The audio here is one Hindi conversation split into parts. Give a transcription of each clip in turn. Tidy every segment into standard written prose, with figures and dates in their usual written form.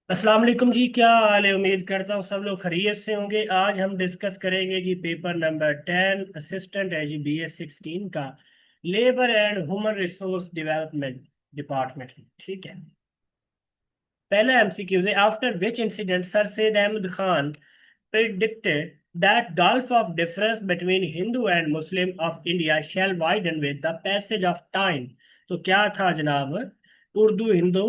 अस्सलाम वालेकुम जी। क्या हाल है? उम्मीद करता हूँ सब लोग खैरियत से होंगे। आज हम डिस्कस करेंगे जी पेपर नंबर 10 असिस्टेंट है जी BS 16 का, labour and human resource development department. ठीक है। पहला MCQ है, after which incident sir Syed Ahmad Khan predicted that gulf of difference between Hindu and Muslim of India shall widen with the passage of time। तो क्या था जनाब? उर्दू हिंदू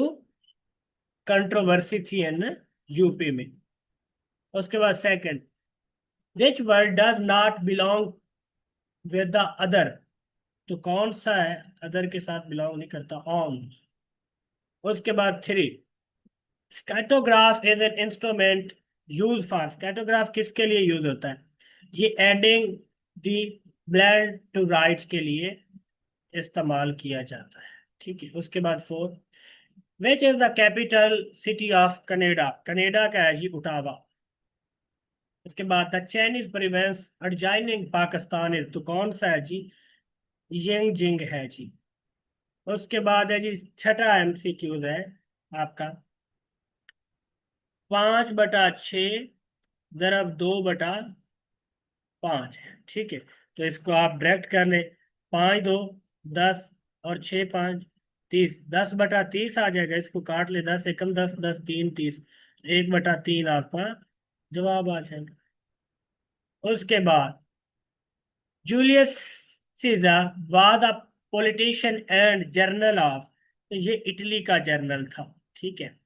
कंट्रोवर्सी थी इन यूपी में। उसके बाद second, which word does not belong with the other. तो कौन सा है अदर के साथ बिलोंग नहीं करता? ऑन। उसके बाद three, scotograph is an instrument use for. Scotograph किसके लिए यूज होता है? ये aiding the blind to writes के लिए इस्तेमाल किया जाता है। ठीक है। उसके बाद four, which is the capital city of Canada. Canada का है जी उटावा। उसके बाद the Chinese province adjoining Pakistan is. तो कौन सा है जी? यंगजिंग है जी। उसके बाद है जी छठा MCQ है आपका, 5/6 ज़रब 2/5 है। ठीक है। तो इसको आप डायरेक्ट कर लें। 5×2 = 10 और 6×5 = 30। 10/30 आ जाएगा। इसको काट ले, 10 एकम 10, 10 3 30। 1/3 आपका जवाब आ जाएगा। उसके बाद Julius Caesar was a politician and journal of. तो ये इटली का जर्नल था। ठीक है।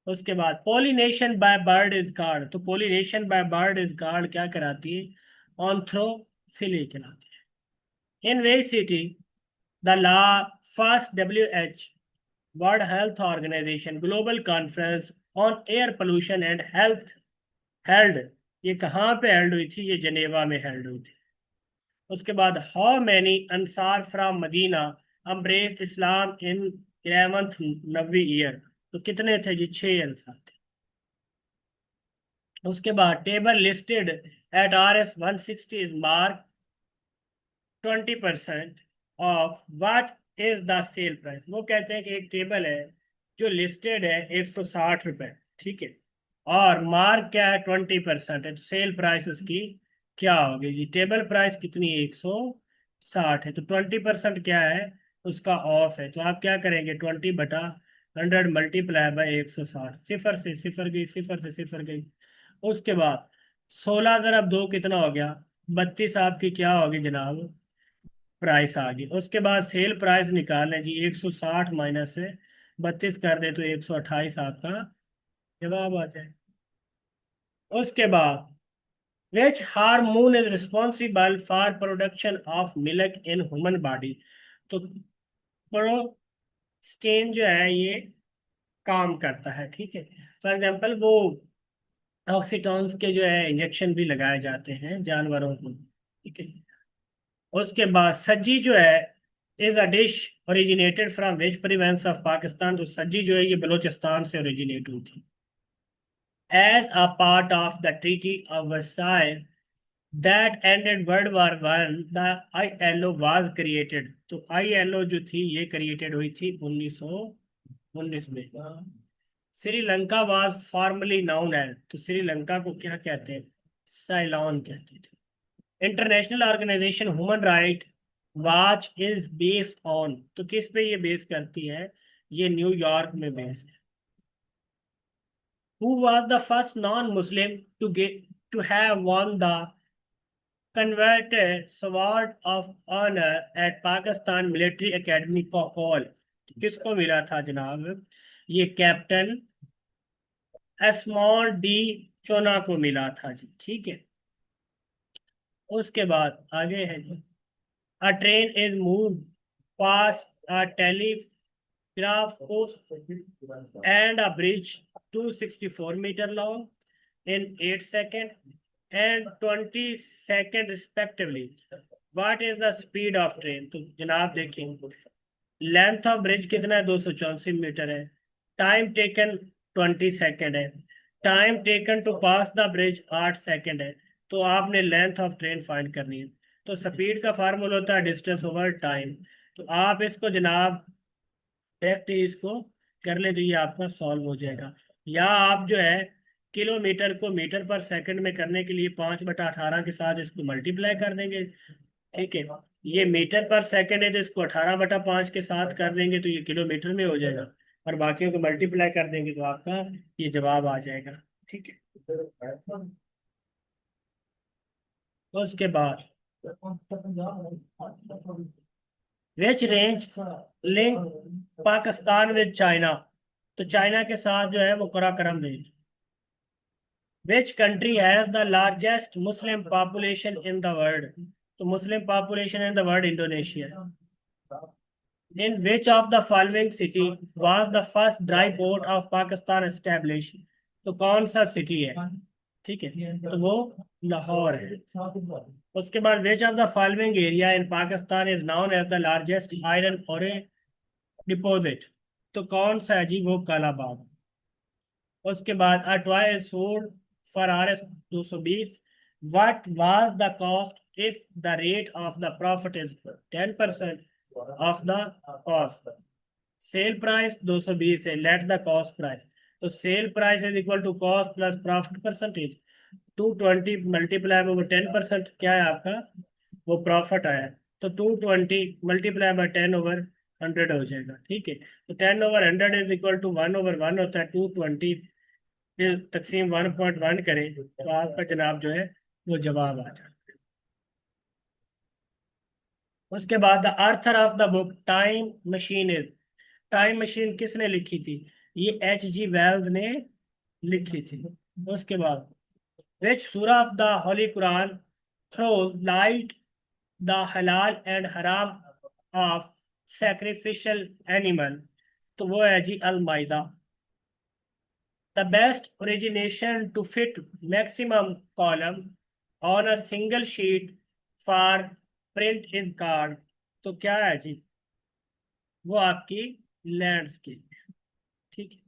उसके बाद pollination by bird is called. तो pollination by bird is called क्या कराती है? ऑन्थ्रोफिली कहलाती है। इन वे सिटी द ला first WH world health organisation global conference on air pollution and health held. ये कहाँ पे हेल्ड हुई थी? ये जनेवा में हेल्ड हुई थी। उसके बाद हाउ मैनी अंसार from Medina embrace Islam in 11th नबी ईयर। तो कितने थे जी? 6 अंसार थे। उसके बाद table listed at RS 160 is mark 20% of what is the sale price. वो कहते हैं कि एक टेबल है जो लिस्टेड है 160 रुपए। ठीक है। और मार्क क्या है? 20% है। तो सेल प्राइस उसकी क्या होगी जी? टेबल प्राइस कितनी है? 160 है। तो 20% क्या है? उसका ऑफ है। तो आप क्या करेंगे? 20/100 × 160। सिफर से सिफर गई, सिफर से सिफर गई। उसके बाद 16 × 2 कितना हो गया? 32 आपकी क्या होगी जनाब? प्राइस आ गई। उसके बाद सेल प्राइस निकालना जी। 160 माइनस से 32 कर दे तो 128 आपका जवाब आ जाए। उसके बाद which hormone is responsible for production of milk in human body. तो प्रोस्टेन जो है ये काम करता है। ठीक है। फॉर एग्जांपल वो ऑक्सीटॉन्स के जो है इंजेक्शन भी लगाए जाते हैं जानवरों को। ठीक है। उसके बाद सज्जी जो है is a dish originated from which province of Pakistan. तो सज्जी जो है ये बलूचिस्तान से ओरिजिनेट हुई थी। As a part of the treaty of Versailles that ended World War I the ILO was created. तो ILO जो थी ये क्रिएटेड हुई थी 1919 में। Sri Lanka was formerly known as. तो श्रीलंका को क्या कहते हैं? साइलॉन कहते थे। International organization human right watch is based on. तो किस पे ये बेस करती है? ये न्यूयॉर्क में बेस है। Who was the first non Muslim to get to have won the converted sword of honor at Pakistan military academy कॉल। किसको मिला था जनाब? ये कैप्टन एस्मॉन्ड डी चोना को मिला था जी। ठीक है। उसके बाद आगे है जी, a train is moved past a telegraph post and a bridge 264 meter long in 8 seconds and 20 seconds respectively. What is the speed of train? तो जनाब देखिए, लेंथ ऑफ ब्रिज कितना है? 284 मीटर है। टाइम टेकन 20 सेकेंड है। Time taken to pass the bridge 8 second है। तो आपने लेंथ ऑफ ट्रेन फाइंड करनी है। तो स्पीड का फार्मूला होता है डिस्टेंस ओवर टाइम। तो आप इसको जनाब डायरेक्ट इसको कर ले तो ये आपका सॉल्व हो जाएगा। या आप जो है किलोमीटर को मीटर पर सेकंड में करने के लिए 5/18 के साथ इसको मल्टीप्लाई कर देंगे। ठीक है, ये मीटर पर सेकंड है तो इसको 18/5 के साथ कर देंगे तो ये किलोमीटर में हो जाएगा, और बाकियों को मल्टीप्लाई कर देंगे तो आपका ये जवाब आ जाएगा। ठीक है, तो उसके बाद which range link Pakistan with China, तो चाइना के साथ जो है वो Karakoram range. Which country has the largest Muslim population in the world, तो Muslim population in the world Indonesia. In which of the following city was the first dry port of Pakistan established? तो कौन सा सिटी है? ठीक है, तो वो लाहौर है। उसके बाद which of the following area in Pakistan is known as the largest iron ore deposit? तो कौन सा है जी? वो कालाबाग। उसके बाद a toy is sold for Rs 220, what was the cost if the rate of the profit is 10% of the cost? Sale price 220 है, लेट द कॉस्ट प्राइस, तो sale price is equal to cost plus profit percentage. 220 multiply by 10% क्या है आपका? वो प्रॉफिट आया है, तो 220 मल्टीप्लाई बाय 10/100 हो जाएगा। ठीक है, तो 10/100 इज इक्वल टू 1/1 होता है। 220 तकसीम 1.1 करें तो आपका जनाब जो है वो जवाब आ जाए। उसके बाद the Arthur of the book time machine is, time machine किसने लिखी थी? ये H.G. वेल्स ने लिखी थी। उसके बाद विच सूरा of the holy Quran throws light the हलाल एंड हराम ऑफ सैक्रिफिशियल एनिमल, तो वो है जी al Maidah. The best origination to fit maximum column on a single sheet for print in card, तो क्या है जी? वो आपकी लैंडस्केप। ठीक है,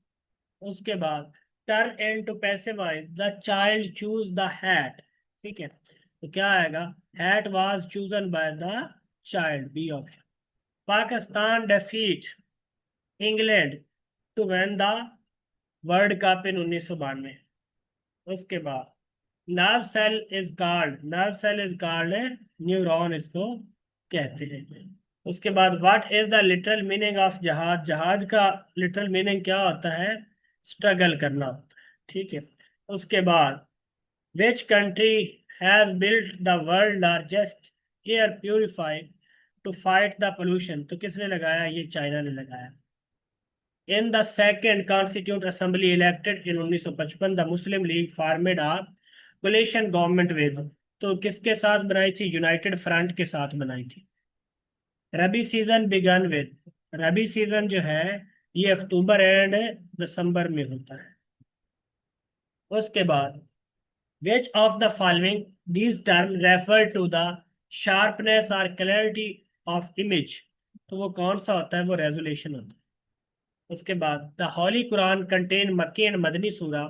उसके बाद turn into passivise the child choose the hat. ठीक है, तो क्या आएगा? Hat was chosen by the child, B option. Pakistan defeat England to win the world cup in 1992। उसके बाद nerve cell is called neuron, इसको कहते हैं। उसके बाद what is the literal meaning of जहाज, जहाज का लिटरल मीनिंग क्या होता है? स्ट्रगल करना होता है। ठीक है, उसके बाद which country has built the world largest air purifier to fight the pollution, तो किसने लगाया? ये चाइना ने लगाया। In the second constituent assembly elected in 1955 the Muslim League formed a coalition government with, तो किसके साथ बनाई थी? यूनाइटेड फ्रंट के साथ बनाई थी। Rabi season began with, rabi season जो है ये अक्टूबर एंड दिसंबर में होता है। उसके बाद which of the following these term refer to the sharpness और क्लैरिटी ऑफ इमेज, तो वो कौन सा होता है? वो रेजोल्यूशन होता है। उसके बाद द होली कुरान कंटेन मक्की एंड मदनी सूरा,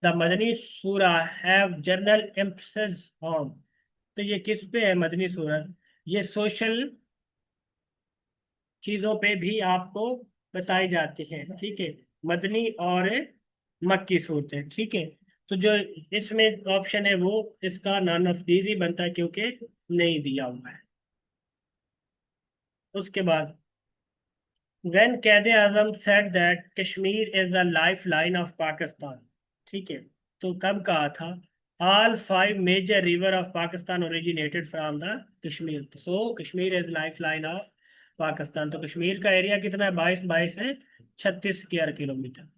द मदनी सूरा हैव जनरल एम्फसिस ऑन, तो ये किस पे है मदनी सूरा? ये सोशल चीजों पे भी आपको बताई जाती है। ठीक है, मदनी और मक्की सूरतें। ठीक है, तो जो इसमें ऑप्शन है वो इसका नॉन ऑफ दीज ही बनता है क्योंकि नहीं दिया हुआ है। उसके बाद when Quaid Azam said that Kashmir is the life line of Pakistan, ठीक है, तो कब कहा था? All 5 major river of Pakistan originated from the Kashmir, so Kashmir is life line of Pakistan. तो कश्मीर का एरिया कितना है? 22 है 36 स्क्वायर किलोमीटर।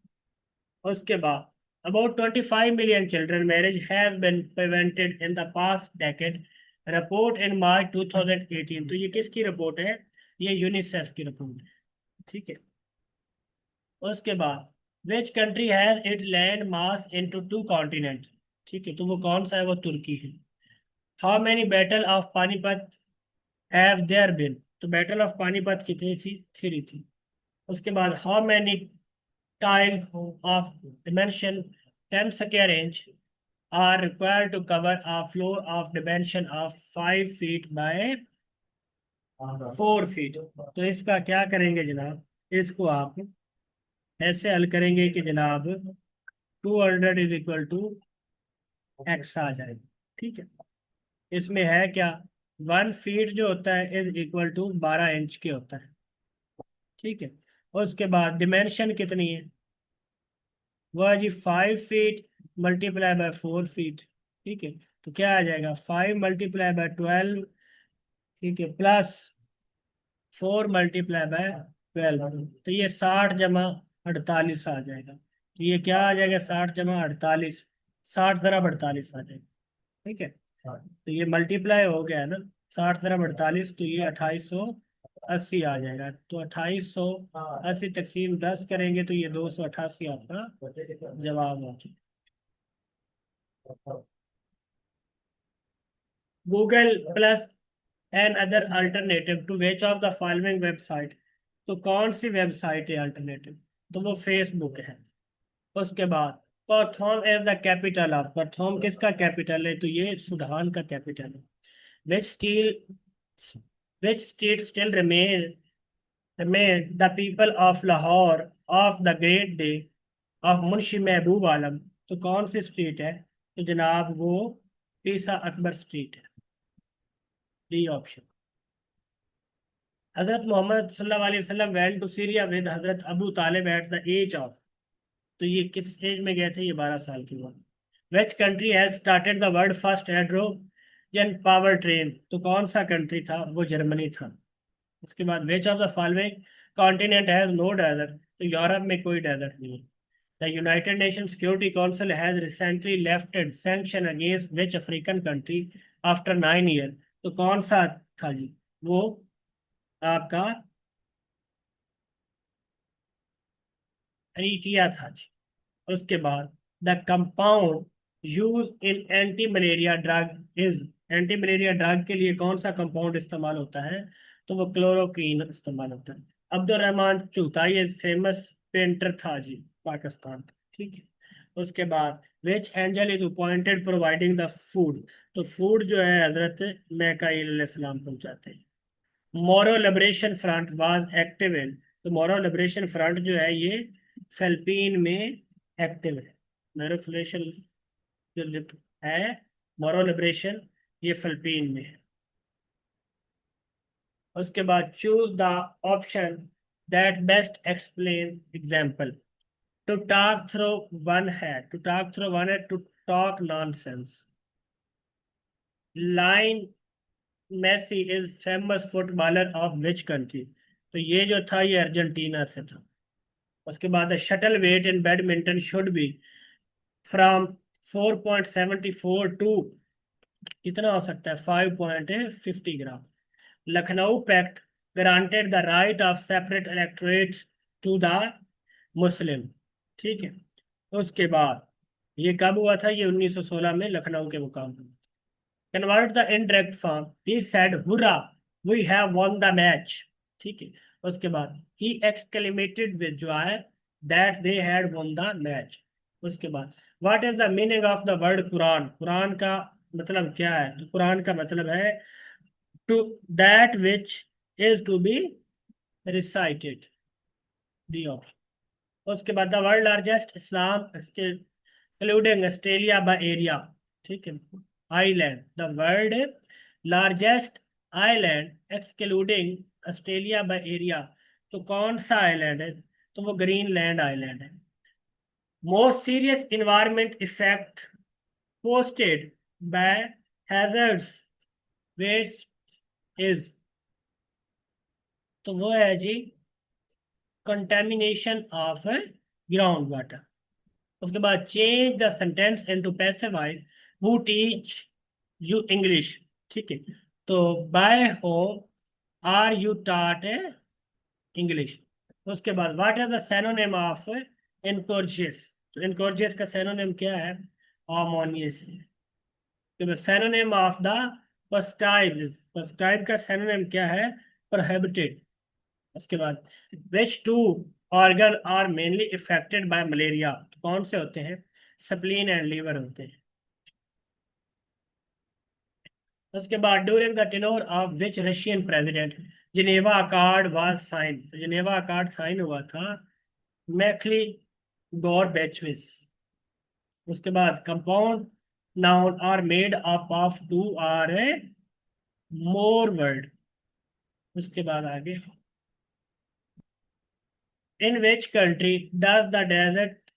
उसके बाद about 25 million children marriage has been prevented in the past decade, report in March 2018, तो ये किसकी रिपोर्ट है? ये यूनिसेफ की रिपोर्ट है। ठीक है, उसके बाद which country has its land mass into 2 continent, ठीक है, तो वो कौन सा है? वो तुर्की है। How many battle of Panipat have there been, तो बैटल ऑफ पानीपत कितनी थी? 3 थी। उसके बाद how many tiles of dimension 10 square inch are required to cover a floor of dimension of 5 feet by 4 feet, तो इसका क्या करेंगे जनाब? इसको आप ऐसे हल करेंगे कि जनाब 200 इज इक्वल टू एक्स आ जाएगा। ठीक है, इसमें है क्या, 1 फीट जो होता है इज इक्वल टू 12 इंच के होता है। ठीक है, और उसके बाद डिमेंशन कितनी है, वो है जी 5 फीट मल्टीप्लाई बाय 4 फीट। ठीक है, तो क्या आ जाएगा, 5 × 12। ठीक है, प्लस 4 × 12, तो ये 60 × 48 आ जाएगा। तो ये क्या आ जाएगा, 60 × 48, 60 × 48 आ जाएगा। ठीक है, तो ये मल्टीप्लाई हो गया है ना, 60 × 48, तो ये 2880 आ जाएगा। तो 2880 तकसीम 10 करेंगे तो ये 288 आपका जवाब हो जाएगा। Google plus another alternative to which of the following website, तो कौन सी वेबसाइट है अल्टरनेटिव, तो वो फेसबुक है। उसके बाद Khartoum is the capital of, Khartoum किसका कैपिटल है, तो ये सूडान का कैपिटल है। Which still which state still remain the people of Lahore of the great day of Munshi महबूब आलम, तो कौन सी स्ट्रीट है, तो जनाब वो ईसा अकबर स्ट्रीट है। D option. हजरत मोहम्मद सल्लल्लाहु अलैहि वसल्लम went to Syria with Hazrat Abu Talib at the age of, तो ये किस एज में गए थे, ये 12 साल की उम्र। विच country has started the world first hydrogen power train, तो कौन सा कंट्री था, वो जर्मनी था। उसके बाद which of the following continent has no desert, तो यूरोप में कोई डेजर्ट नहीं है। The United Nation Security Council has recently lifted sanction against which African country after 9 year, तो कौन सा था जी, वो आपका एरिट्रिया था जी। उसके बाद the compound use in anti malaria drug is, anti malaria drug के लिए कौन सा कंपाउंड इस्तेमाल होता है, तो वो क्लोरोक्वीन इस्तेमाल होता है। अब्दुल रहमान चौथा ये फेमस पेंटर था जी, पाकिस्तान का। ठीक है, उसके बाद which angel is appointed providing the food, तो फूड जो है हजरत मैकाइल सलाम पहुंचाते हैं। Moro Liberation Front was active in, तो मोरो लिबरेशन फ्रंट जो है ये फिलिपीन में एक्टिव है। मोरो लिबरेशन जो है, मोरो लिबरेशन, ये फिलिपीन में है। उसके बाद choose the option that best explain example, to talk through one है, टू टॉक थ्रो वन है, to talk nonsense. Lionel Messi is famous footballer of which country, तो ये जो था ये अर्जेंटीना से था। उसके बाद shuttle weight in badminton should be from 4.74 to, कितना हो सकता है, 5.50 gram. Lucknow pact granted the right of separate electorates to the Muslim. ठीक है, उसके बाद ये कब हुआ था, ये 1916 में लखनऊ के मुकाम पर। Convert the indirect form, he said hurrah we have won the match. ठीक है, उसके बाद he exclaimed with joy that they had won the match. उसके बाद what is the meaning of the word Quran, Quran का मतलब क्या है, तो कुरान का मतलब है to that which is to be recited. D option. उसके बाद the world largest island including Australia by area. ठीक है, island, the world largest island excluding Australia by area, तो कौन सा आइलैंड है, तो वो ग्रीनलैंड आइलैंड है। Most serious environment effect posted by hazards waste is, तो वो है जी कंटेमिनेशन ऑफ ग्राउंड वाटर। उसके बाद change the sentence into passive voice, who teach you English. ठीक है, तो by whom are you taught English. उसके बाद what is the synonym of इनकोर्जियस, तो इनकोर्जियस का सिनोनिम क्या है, harmonious. Synonym of the prescribe, prescribe का सिनोनिम क्या है, प्रोहिबिटेड। उसके बाद which two organ are mainly affected by malaria, कौन से होते हैं, स्प्लीन एंड लीवर होते हैं। उसके बाद during the tenure of which Russian president Geneva accord was sign, तो जिनेवा अकॉर्ड साइन हुआ था मैथिली गौर बेचविस। उसके बाद compound noun are made up of two or a more word. उसके बाद आगे, in which country does the desert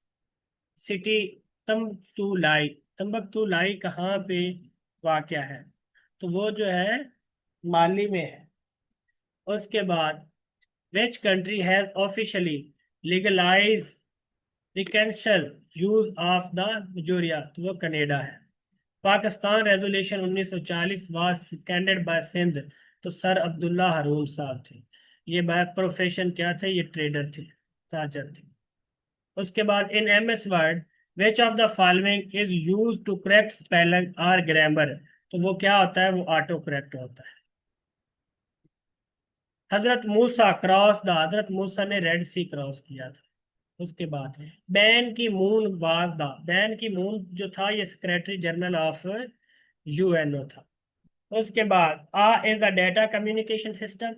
city Timbuktu lie, Timbuktu lie कहाँ पे वाक़या है? तो वो जो है माली में है। उसके बाद which country has officially legalise recreational use of the marijuana? तो वो कनेडा है। Pakistan resolution 1940 was seconded by Sindh. तो सर अब्दुल्ला हरून साहब थे। ये बाय प्रोफेशन क्या थे? ये ट्रेडर थे, ताजर थे। उसके बाद in M S word which of the following is use to correct spelling और ग्रामर? तो वो क्या होता है? वो ऑटो करेक्ट होता है। हजरत मूसा क्रॉस द, हजरत मूसा ने रेड सी क्रॉस किया था। उसके बाद बैन की मून वाज द, बैन की मून जो था ये सेक्रेटरी जनरल ऑफ यूएनओ था। उसके बाद ah is the data communication system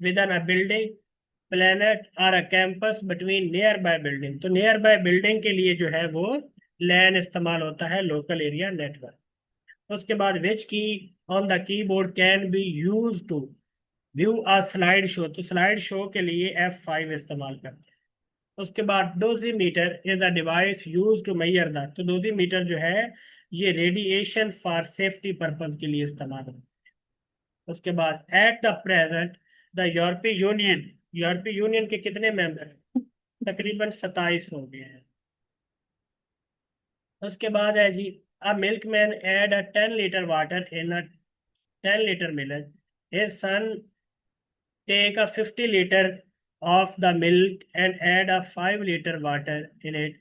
within a building planet और a campus between nearby building. तो नियर बाय बिल्डिंग के लिए जो है वो लैन इस्तेमाल होता है, लोकल एरिया नेटवर्क। उसके बाद which key on the keyboard can be use to view a slide show? तो स्लाइड शो के लिए F5 इस्तेमाल करते हैं। उसके बाद dosimeter is a device use to measure the, तो डोजीमीटर जो है ये रेडिएशन फॉर सेफ्टी पर्पज के लिए इस्तेमाल होता है। उसके बाद एट द प्रेजेंट द यूरोपीय यूनियन, यूरोपीय यूनियन के कितने मेंबर हैं? तकरीबन 27 हो गए हैं। उसके बाद है जी, a milkman add a 10 litre water in a 10 litre milk, his son take a 50 liter of the milk and add a 5 liter water in it.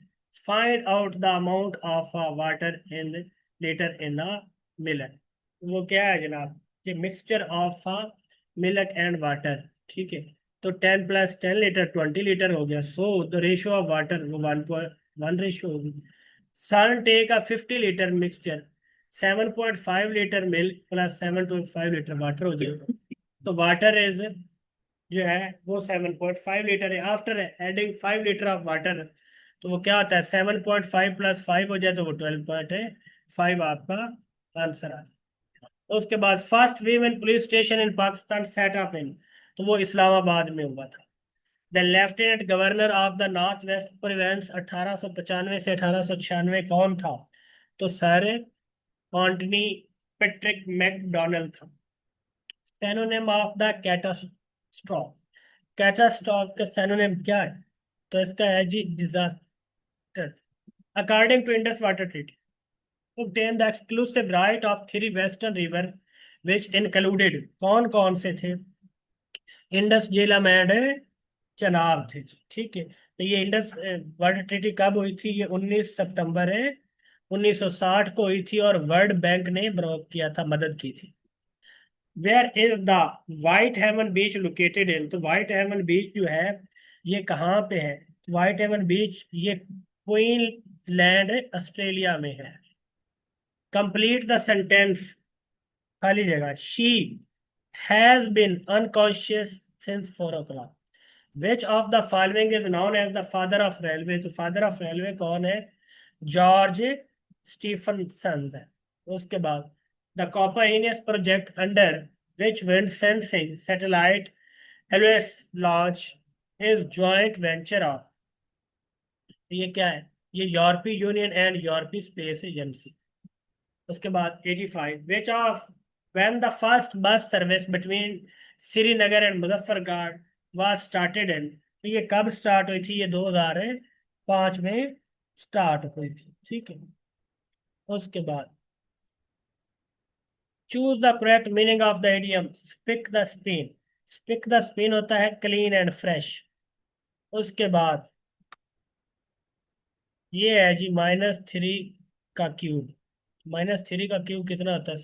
Find out the amount of water in liter in a milk. वो क्या है जनाब? ये mixture of milk and water. ठीक है, तो 10 + 10 लीटर 20 लीटर हो गया। So the ratio of water वो 1:1 रेशियो होगी। Son take a 50 litre mixture, 7.5 litre milk plus 7.5 litre water हो जाएगा। तो वाटर इज जो है वो 7.5 लीटर है। After adding 5 litre of water, तो वो क्या होता है? 7.5 + 5 हो जाए तो वो 12.5 आपका आंसर आ जाए। उसके बाद first women police station in Pakistan set up in, तो वो इस्लामाबाद में हुआ था। The lieutenant governor of the north west province 1895 से 1896 कौन था? तो सर कॉन्टनी पेट्रिक मैकडोनल्ड था। Synonym of the catastrophe, catastrophe का सिनोनिम क्या है? तो इसका है जी disaster. According to Indus water treaty obtained the exclusive right of 3 western river which included, कौन कौन से थे? इंडस, झेलम एंड चनाब थे। ठीक है, तो ये इंडस वाटर ट्रीटी कब हुई थी? ये 19 सितंबर 1960 को हुई थी और वर्ल्ड बैंक ने बरोक किया था, मदद की थी। Where is the Whitehaven beach located in? तो वाइट हेवन बीच जो है ये कहाँ पे है? वाइट हेवन बीच ये क्वींसलैंड ऑस्ट्रेलिया में है। कंप्लीट द सेंटेंस, खाली जगह। She has been unconscious since 4 o'clock। Which of the following is known as the father of railway? तो फादर ऑफ रेलवे कौन है? जॉर्ज स्टीफनसन है। उसके बाद the Copernicus project under which wind sensing satellite L O S launch is joint venture of, ये क्या है? ये यूरोपीय यूनियन एंड यूरोपीय स्पेस एजेंसी। उसके बाद 85 which of when the first bus service between Srinagar and Muzaffargarh was started in? तो ये कब स्टार्ट हुई थी? ये 2005 में स्टार्ट हुई थी। ठीक है, उसके बाद choose the correct meaning of the idiom spick the span. Spick the span होता है क्लीन एंड फ्रेश। उसके बाद ये है जी -3 का क्यूब। -3 का क्यूब कितना होता है?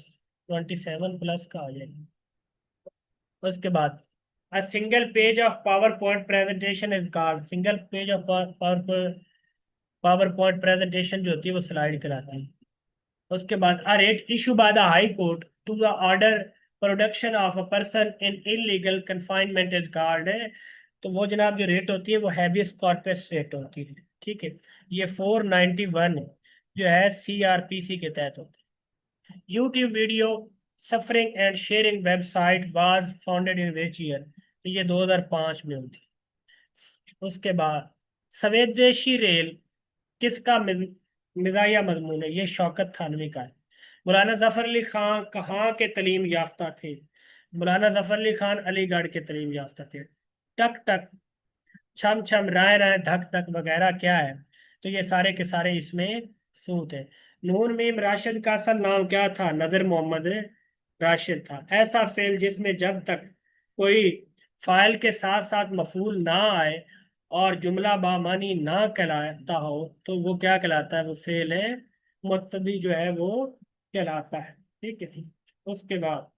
27 प्लस का आ जाएगा। उसके बाद a single page of PowerPoint presentation is called, single page of PowerPoint presentation जो होती है वो स्लाइड कराती है। उसके बाद a writ issue by the high court to the order production of a person in illegal confinement is called तो वो जनाब जो रेट होती है वो हैबियस कॉर्पस रेट होती है। ठीक है, ये 491 जो है CRPC के तहत होती है। YouTube video suffering and sharing website was founded in which year? तो ये 2005 में हुई थी। उसके बाद स्वदेशी रेल किसका मिजाया मजमून है? ये शौकत थानवी का है। मौलाना जफर अली खान कहाँ के तलीम याफ्ता थे? मौलाना जफर अली खान अलीगढ़ के तलीम याफ्ता थे। टक टक, छम छम, राय राय, धक धक वगैरह क्या है? तो ये सारे के सारे इसमें सूत है। नून मीम राशिद का असल नाम क्या था? नजर मोहम्मद राशिद था। ऐसा फेल जिसमें जब तक कोई फाइल के साथ साथ मफूल ना आए और जुमला बामानी ना कहलाता हो तो वो क्या कहलाता है? वो फेल है मुत्तदी जो है वो कहलाता है। ठीक है, उसके बाद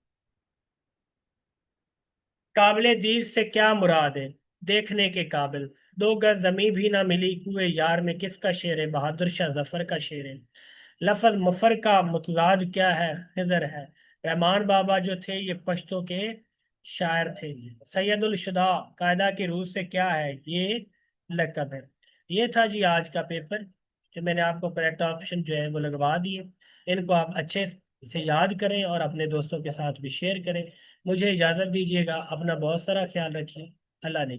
काबिल दीद से क्या मुराद है? देखने के काबिल। दो गज जमी भी ना मिली कुए यार में किसका शेर है? बहादुर शाह जफर का शेर है। लफज मुफर का मुतजाद क्या है? खिजर है। रहमान बाबा जो थे ये पश्तो के शायर थे। सैयदुल शुदा कायदा की रूह से क्या है? ये लकब है। ये था जी आज का पेपर, जो मैंने आपको करेक्ट ऑप्शन जो है वो लगवा दिए। इनको आप अच्छे से याद करें और अपने दोस्तों के साथ भी शेयर करें। मुझे इजाज़त दीजिएगा, अपना बहुत सारा ख्याल रखिए। अल्लाह ने